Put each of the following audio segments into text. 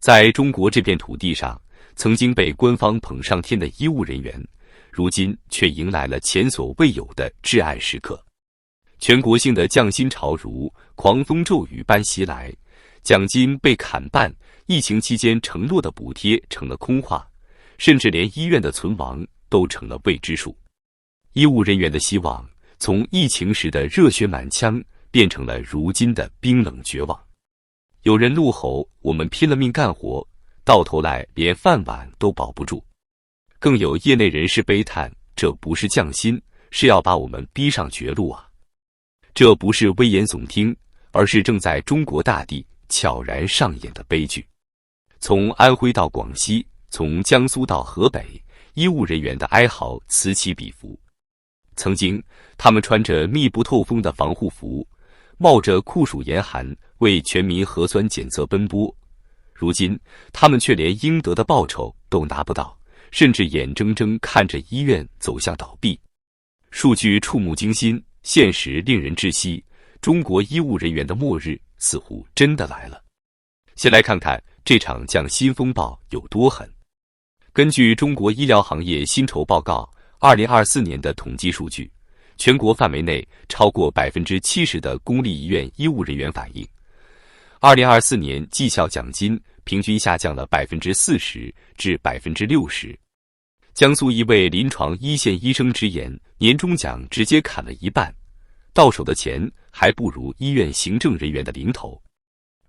在中国这片土地上，曾经被官方捧上天的医务人员，如今却迎来了前所未有的至暗时刻。全国性的降薪潮如狂风骤雨般袭来，奖金被砍半，疫情期间承诺的补贴成了空话，甚至连医院的存亡都成了未知数。医务人员的希望从疫情时的热血满腔变成了如今的冰冷绝望。有人怒吼我们拼了命干活，到头来连饭碗都保不住。更有业内人士悲叹，这不是降薪，是要把我们逼上绝路啊！这不是危言耸听，而是正在中国大地悄然上演的悲剧。从安徽到广西，从江苏到河北，医务人员的哀嚎此起彼伏。曾经，他们穿着密不透风的防护服，冒着酷暑严寒为全民核酸检测奔波。如今，他们却连应得的报酬都拿不到，甚至眼睁睁看着医院走向倒闭。数据触目惊心，现实令人窒息，中国医务人员的末日似乎真的来了。先来看看这场降薪风暴有多狠。根据中国医疗行业薪酬报告2024年的统计数据，全国范围内超过 70% 的公立医院医务人员反映，2024年绩效奖金平均下降了 40% 至 60%。江苏一位临床一线医生直言，年终奖直接砍了一半，到手的钱还不如医院行政人员的零头。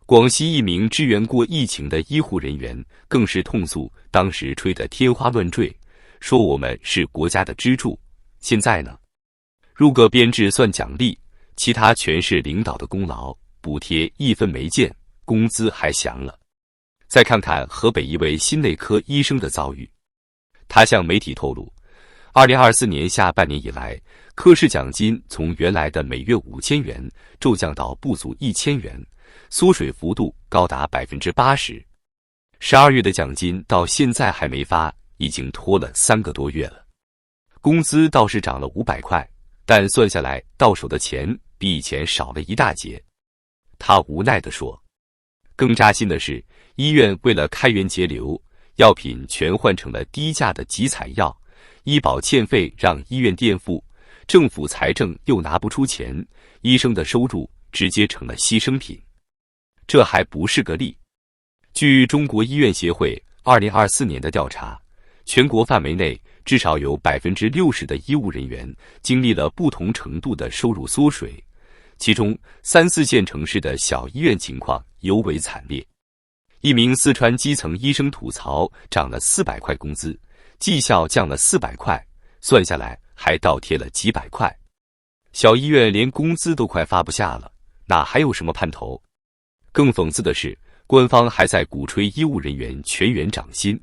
广西一名支援过疫情的医护人员更是痛诉，当时吹得天花乱坠，说我们是国家的支柱，现在呢？入个编制算奖励，其他全是领导的功劳，补贴一分没见，工资还降了。再看看河北一位心内科医生的遭遇，他向媒体透露，2024年下半年以来，科室奖金从原来的每月5000元骤降到不足1000元，缩水幅度高达 80%。12月的奖金到现在还没发，已经拖了3个多月了。工资倒是涨了500块，但算下来到手的钱比以前少了一大截。他无奈地说。更扎心的是，医院为了开源节流，药品全换成了低价的集采药，医保欠费让医院垫付，政府财政又拿不出钱，医生的收入直接成了牺牲品。这还不是个例。据中国医院协会2024年的调查，全国范围内至少有 60% 的医务人员经历了不同程度的收入缩水，其中3、4线城市的小医院情况尤为惨烈。一名四川基层医生吐槽，涨了400块工资，绩效降了400块，算下来还倒贴了几百块。小医院连工资都快发不下了，哪还有什么盼头？更讽刺的是，官方还在鼓吹医务人员全员涨薪。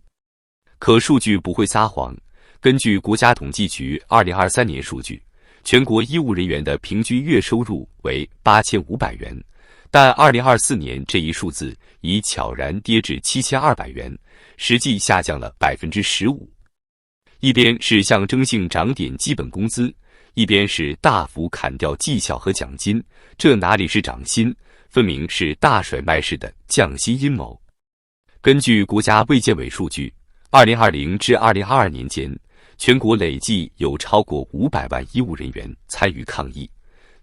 可数据不会撒谎，根据国家统计局2023年数据，全国医务人员的平均月收入为8500元，但2024年这一数字已悄然跌至7200元，实际下降了 15%。一边是象征性涨点基本工资，一边是大幅砍掉绩效和奖金，这哪里是涨薪，分明是大甩卖式的降薪阴谋。根据国家卫健委数据，2020至2022年间，全国累计有超过500万医务人员参与抗疫，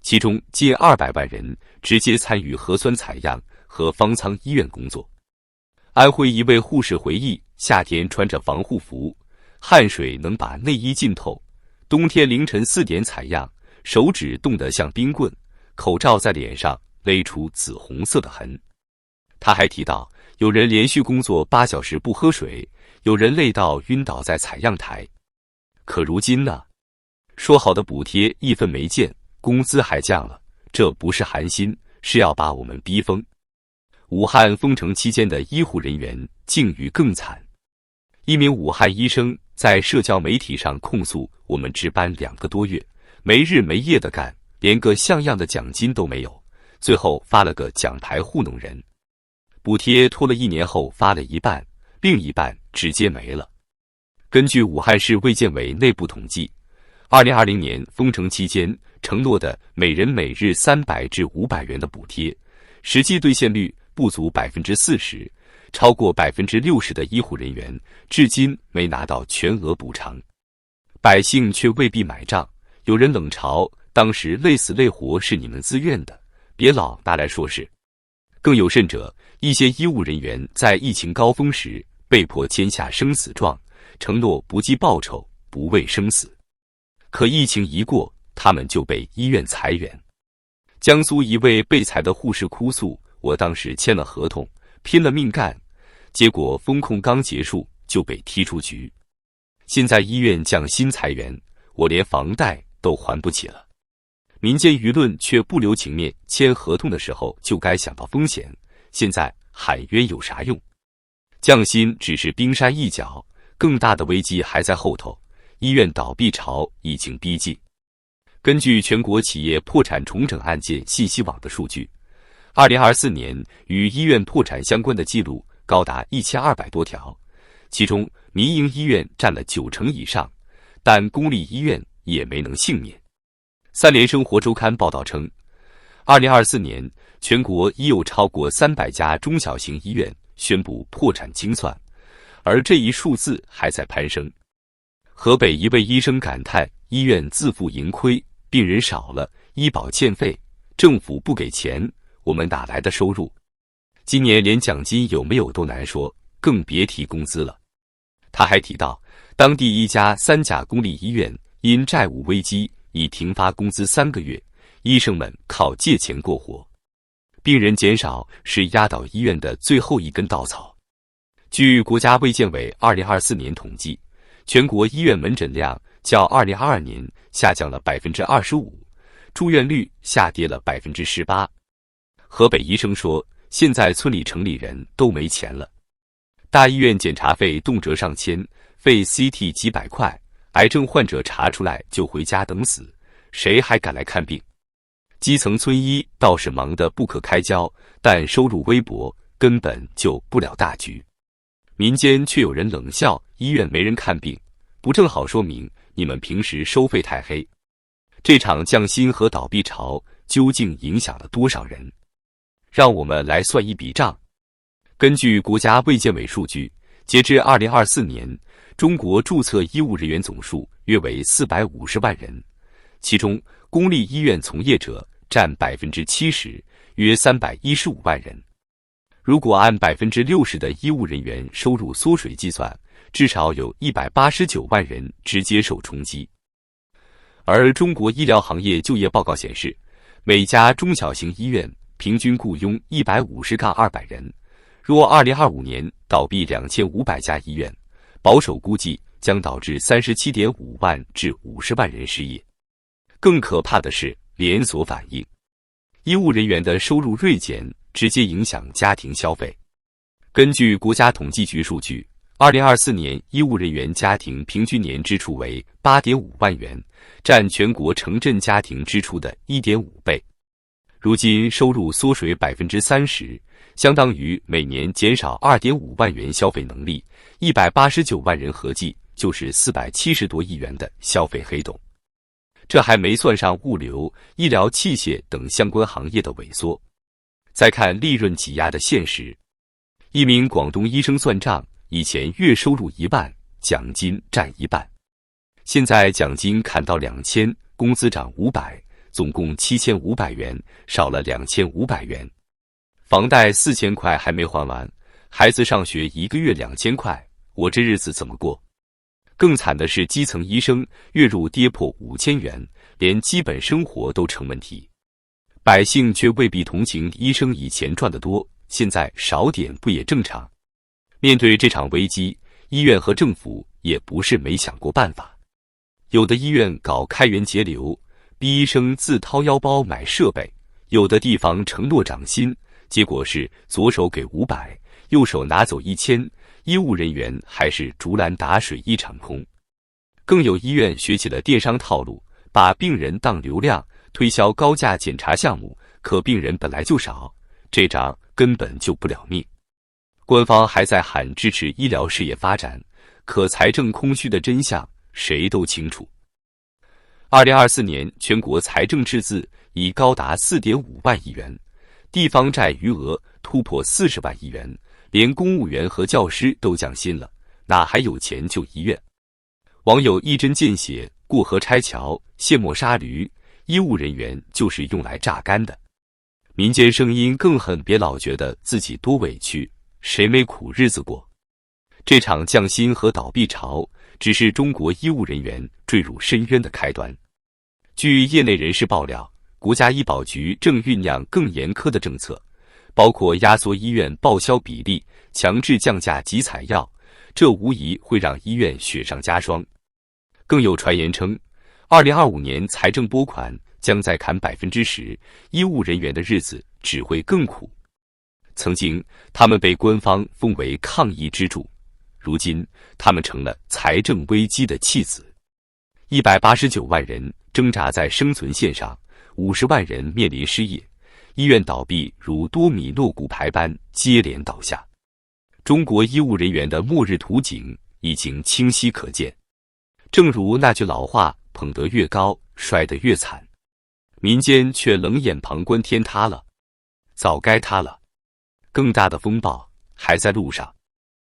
其中近200万人直接参与核酸采样和方舱医院工作。安徽一位护士回忆，夏天穿着防护服，汗水能把内衣浸透，冬天凌晨4点采样，手指冻得像冰棍，口罩在脸上勒出紫红色的痕。他还提到，有人连续工作8小时不喝水，有人累到晕倒在采样台。可如今呢？说好的补贴一分没见，工资还降了，这不是寒心，是要把我们逼疯。武汉封城期间的医护人员境遇更惨。一名武汉医生在社交媒体上控诉，我们值班2个多月，没日没夜的干，连个像样的奖金都没有，最后发了个奖牌糊弄人。补贴拖了1年后发了一半，另一半直接没了。根据武汉市卫健委内部统计，2020年封城期间承诺的每人每日300至500元的补贴，实际兑现率不足 40%，超过60%的医护人员至今没拿到全额补偿，百姓却未必买账。有人冷嘲，当时累死累活是你们自愿的，别老拿来说事。更有甚者，一些医务人员在疫情高峰时被迫签下生死状，承诺不计报酬，不畏生死。可疫情一过，他们就被医院裁员。江苏一位被裁的护士哭诉，我当时签了合同，拼了命干，结果风控刚结束就被踢出局。现在医院降薪裁员，我连房贷都还不起了。民间舆论却不留情面，签合同的时候就该想到风险，现在喊冤有啥用？降薪只是冰山一角，更大的危机还在后头，医院倒闭潮已经逼近。根据全国企业破产重整案件信息网的数据，2024年与医院破产相关的记录高达1200多条，其中民营医院占了90%以上，但公立医院也没能幸免。三联生活周刊报道称，2024年全国已有超过300家中小型医院宣布破产清算，而这一数字还在攀升。河北一位医生感叹，医院自负盈亏，病人少了，医保欠费，政府不给钱，我们哪来的收入？今年连奖金有没有都难说，更别提工资了。他还提到，当地一家3甲公立医院因债务危机已停发工资3个月，医生们靠借钱过活，病人减少是压倒医院的最后一根稻草。据国家卫健委2024年统计，全国医院门诊量较2022年下降了25%，住院率下跌了18%。河北医生说，现在村里城里人都没钱了，大医院检查费动辄上千，费 CT 几百块，癌症患者查出来就回家等死，谁还敢来看病？基层村医倒是忙得不可开交，但收入微薄，根本救不了大局。民间却有人冷笑，医院没人看病，不正好说明你们平时收费太黑？这场降薪和倒闭潮究竟影响了多少人？让我们来算一笔账。根据国家卫健委数据，截至2024年，中国注册医务人员总数约为450万人，其中公立医院从业者占70%，约315万人。如果按60%的医务人员收入缩水计算，至少有189万人直接受冲击。而中国医疗行业就业报告显示，每家中小型医院平均雇佣150-200人，若2025年倒闭2500家医院，保守估计将导致37.5万至50万人失业。更可怕的是连锁反应，医务人员的收入锐减直接影响家庭消费。根据国家统计局数据，2024年医务人员家庭平均年支出为8.5万元，占全国城镇家庭支出的1.5倍。如今收入缩水30%，相当于每年减少2.5万元消费能力，189万人合计就是470多亿元的消费黑洞。这还没算上物流、医疗器械等相关行业的萎缩。再看利润挤压的现实，一名广东医生算账，以前月收入1万，奖金占1半，现在奖金砍到2000，工资涨500，总共7500元，少了2500元。房贷4000块还没还完，孩子上学1个月2000块，我这日子怎么过？更惨的是基层医生月入跌破5000元，连基本生活都成问题。百姓却未必同情医生以前赚得多，现在少点不也正常？面对这场危机，医院和政府也不是没想过办法。有的医院搞开源节流，逼医生自掏腰包买设备；有的地方承诺涨薪，结果是左手给500，右手拿走1000，医务人员还是竹篮打水一场空。更有医院学起了电商套路，把病人当流量，推销高价检查项目，可病人本来就少，这仗根本救不了命。官方还在喊支持医疗事业发展，可财政空虚的真相谁都清楚。2024年全国财政赤字已高达4.5万亿元，地方债余额突破40万亿元，连公务员和教师都降薪了，哪还有钱救医院？网友一针见血，过河拆桥，卸磨杀驴，医务人员就是用来榨干的。民间声音更狠，别老觉得自己多委屈，谁没苦日子过？这场降薪和倒闭潮，只是中国医务人员坠入深渊的开端。据业内人士爆料，国家医保局正酝酿更严苛的政策，包括压缩医院报销比例、强制降价及采药，这无疑会让医院雪上加霜。更有传言称，2025年财政拨款将再砍10%，医务人员的日子只会更苦。曾经，他们被官方封为抗疫支柱，如今他们成了财政危机的弃子。189万人挣扎在生存线上，50万人面临失业，医院倒闭如多米诺骨牌般接连倒下。中国医务人员的末日图景已经清晰可见。正如那句老话，捧得越高，摔得越惨。民间却冷眼旁观，天塌了，早该塌了。更大的风暴还在路上。